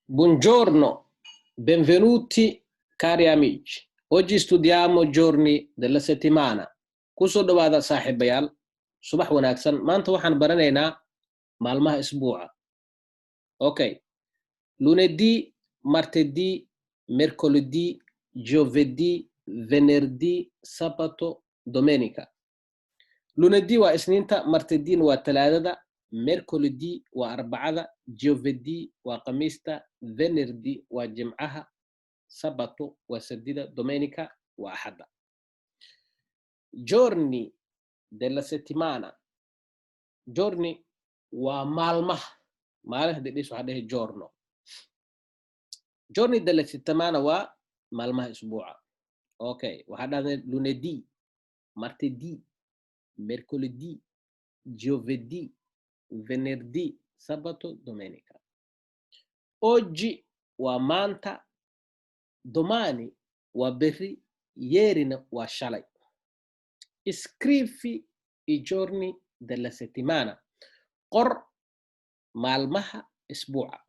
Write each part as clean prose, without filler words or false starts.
Buongiorno, benvenuti cari amici. Oggi studiamo giorni della settimana. Kusoo dhawaada saaxiibayaal, subax wanaagsan. Maanta waxaan baranaynaa maalmaha isbuuca. Okay. Lunedì, martedì, mercoledì, giovedì, venerdì, sabato, domenica. Lunedì waa isniinta, martediina waa talaadada, mercoledì waa arbacada, giovedì waa khamiista, venerdì waa jimcaha, sabato waa sabtida, domenica waa axadda. Giorni della settimana. Giorni waa maalmaha. Maalin haddii dhis waxaa dhahay giorno. Giorni della settimana waa maalmaha isbuuca. Okay, waxaa dhahday lunedì, martedì, mercoledì, giovedì, venerdì, sabato, domenica. Oggi waa maanta, domani waa berri, ierina waa shalay. Scrivi i giorni della settimana. Qor maalmaha isbuuca.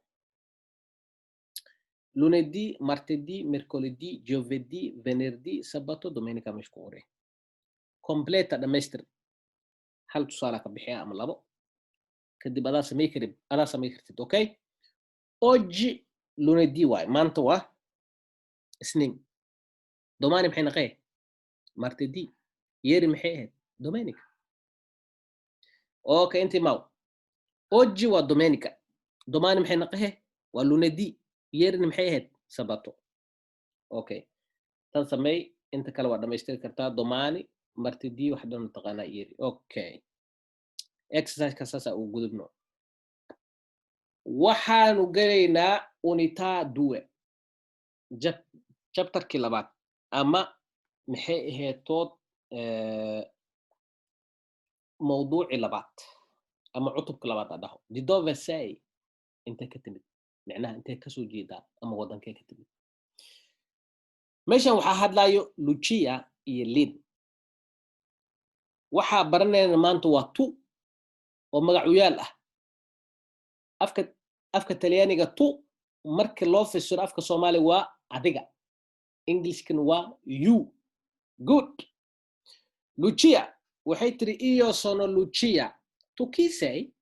Lunedì, martedì, mercoledì, giovedì, venerdì, sabato, domenica mesh ku qore. Completa dhamaystir. Hal tusaale ka bixiya ama labo. Kadib adaa samay kartid, okay? Oggi lunedì waay, maanta waa isniin. Domani maxay naqee? Martedì. Ieri maxay ahayd? Domenica. Okay, inti maaw. Oggi waa domenica. Domani maxay naqee? Waa lunedì. Ierina maxay ahayd? Sabato. Okay. Tan samay inta kale waa dhamaystiri kartaa. Domani, martedì, wax dhan taqaanaa ieri. Okay. Exercise ka saasa uu gudubno. Waxaanu gelaynaa unità 2. Chapterkii labaad ama maxay ahayd mawduuci labaad ama cutubka labaad aan dhaho. Di dove sei? Intee ka timid? Micnaha intee ka soo jeedaa ama wadankee ka timid? Meeshan waxaa hadlayo Lucia iyo Lin. Waxaa baranayna maanta waa tu oo magacuyaal ah. Afka Talyaaniga tu markii loo fasiro afka Soomaali waa adiga. Englishkan waa you. Good. Lucia waxay tiri io sono Lucia. Tu chi sei?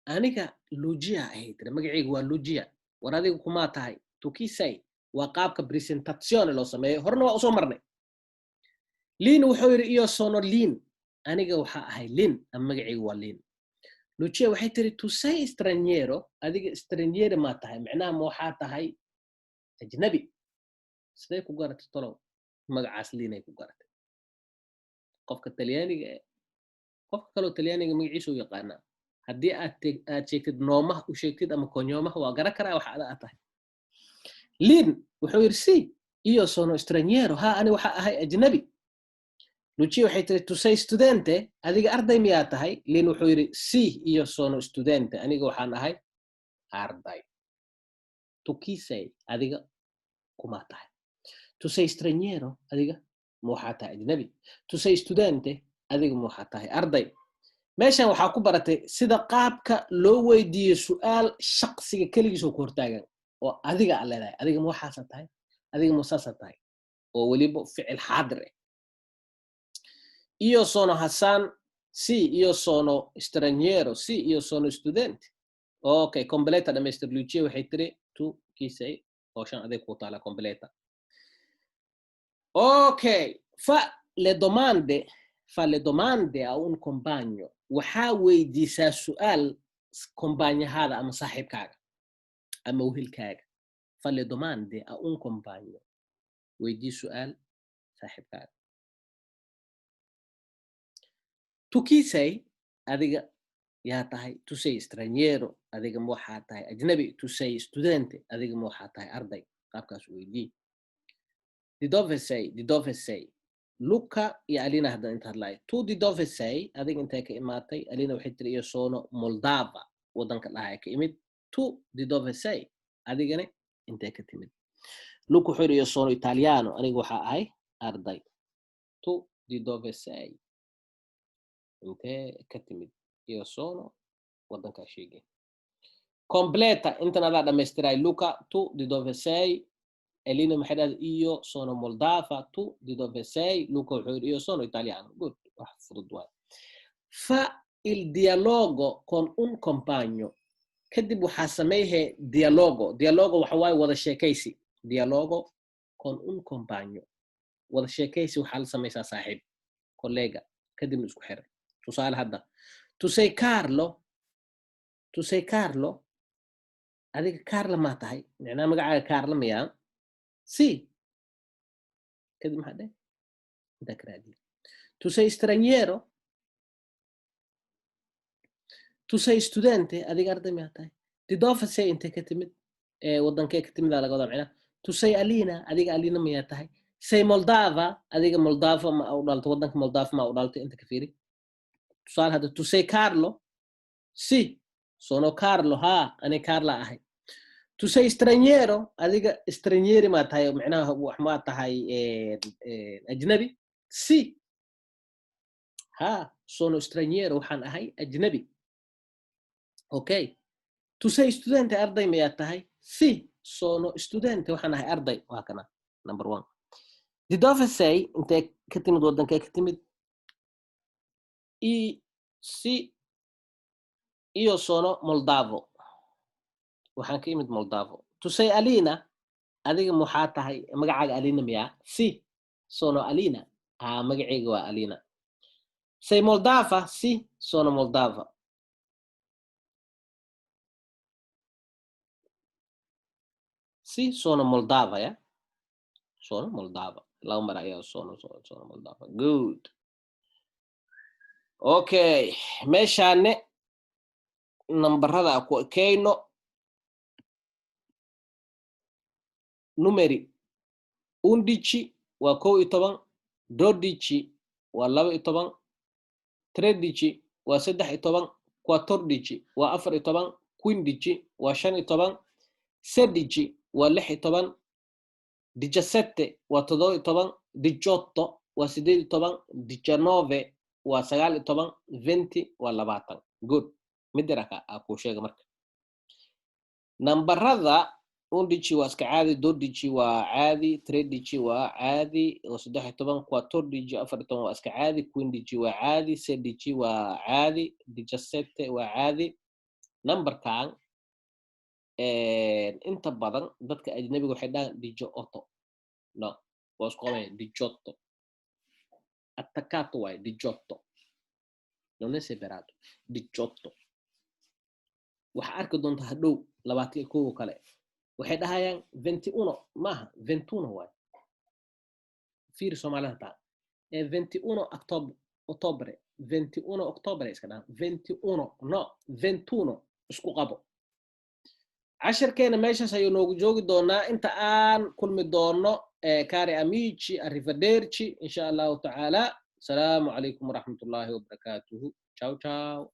Aniga Lucia ahay tiri. Magacaygu waa Lucia. War adiga kuma tahay? Tu chi sei? Waa qaabka presentazione loo sameeyo. Horna waa usoo marnay. Lin wuxuu yiri io sono Lin. Aniga waxaa ahay Lin. Ama magacaygu waa Lin. Lucia waxay tiri tu sei straniero? Adiga straniero ma tahay? Micnaha ma waxaa tahay ajnabi? Sidee ku garatay tolow? Magacaas Lin ay ku garatay. Qofka Talyaaniga qofka kale oo Talyaaniga magaciisa u yaqaana. Haddii aad sheegtid noomaha u sheegtid ama konyoomaha waa garan karaa waxa aad tahay. Lin wuxuu yiri si io sono straniero. Ha ani waxa ahay ajnabi. Lucia waxay tiri tu sei studente? Adiga arday miyaa tahay? Lin wuxuu yiri si io sono studente. Aniga waxaan ahay arday. Tu chi sei? Adiga kuma tahay? Tu sei straniero? Adiga ma waxaa tahay ajnabi? Tu sei studente? Adiga ma waxaa tahay arday? Meeshan waxaa ku baratay sida qaabka loo weydiiyo su'aal shaqsiga kaligiis oo ku hortaagan oo adiga aad leedahay. Adiga ma waxaasa tahay? Adiga ma saasa tahay? Oo weliba ficil xaadir ah. Io sono Hassan. Sì, io sono straniero. Sì, io sono studente. Okay, completa dhamaystir. Lucia waxay tiri tu chi sei? Oo shan adeeg ku taala completa. Okay, fa le domande a un compagno. Waxaa weydiisaa su'aal kombaanyahada ama saaxiibkaaga ama wiilkaaga. Fa le domande a un compagno. Weydii su'aal saaxiibkaaga. Tu chi sei? Adiga yaa tahay. Tu sei straniero. Adiga ma waxaa tahay ajnabi. Tu sei studente. Adiga ma waxaa tahay arday. Qaabkaas weydii. Di dove sei? Di dove sei? Luca iyo Alina hadda inta hadlay. Tu di dove sei? Adiga intee ka imaatay? Alina waxay tiri io sono Moldava. Wadanka dhahay ka imid. Tu di dove sei? Adigana intee ka timid? Luca wuxuu yiri io sono Italiano. Aniga waxaa ahay arday. Tu di dove sei? Intee ka timid? Io sono wadanka sheegay. completa intana da dhammaystiray Luca tu di dove sei Elina maxay dhahday io sono Moldava tu di dove sei Luca wuxuu yidhi io sono italiano good wax fudud waay fa il dialogo con un compagno kadib waxaa sameeyay dialogo waxa waaye wada sheekaysi dialogo con un compagno wada sheekaysi waxaa la samaysaa saaxiib collega kadibna isku xiray tusaale hadda tu sei Carlo adiga Carlo ma tahay macnaa magacaaga Carlo miyaa si kadib maxaa dheh intaa ka raadiye tu sei straniero tu sei studente adiga arday miyaa tahay di dove sei intee ka timid wadankee ka timid laga wada macnaa tu sei Alina adiga Alina miyaa tahay sei Moldava adiga Moldava ma u dhalto wadanka Moldava ma u dhalto inta ka fiiri tusaale hadda tu sei Carlo si sono Carlo ha ani Carla ahay tu sei straniero adiga stranieri ma tahay macnaha wax ma tahay ajnabi si ha sono straniero waxaan ahay ajnabi okay tu sei studente arday ma tahay si sono studente waxaan ahay arday waa kana number 1 di dove sei intee ka timid wadankee ka timid si io sono Moldavo waxaan ka imid Moldavo tu sei Alina adiga maxaa tahay magacaaga Alina miyaa si sono Alina magacayga waa Alina sei Moldava si sono Moldava si sono Moldava ya sono Moldava laba mar ayaa sono Moldava good okay meeshaane nambarada ku ekeyno numeri 11 waa 11 12 waa 12 13 waa 13 14 waa 14 15 waa 15 16 waa 16 17 waa 17 18 waa 18 19 waa 19 20 waa 20 good midiraka ku sheega marka nambarada 11 waa iska caadi 12 waa caadi 13 waa caadi 13 14 14 waa iska caadi 15 waa caadi 16 waa caadi 17 waa caadi nambarkan inta badan dadka ajnabiga waxay dhahaan 18 no waa isku qabay 18 attaccato waay 18 non è separato 18 waxa arki doonta hadhow 21 kale waxay dhahayaan 21 maaha 21 waay fiir Soomaaliya taa 21 October 21 October iska dhaan 21 no 21 isku qabo casharkeena meeshaas ayuu noogu joogi doonaa inta aan kulmi doono cari amici arrivederci insha Allah ta'ala. Assalamu alaikum warahmatullahi wabarakatuh. Ciao ciao.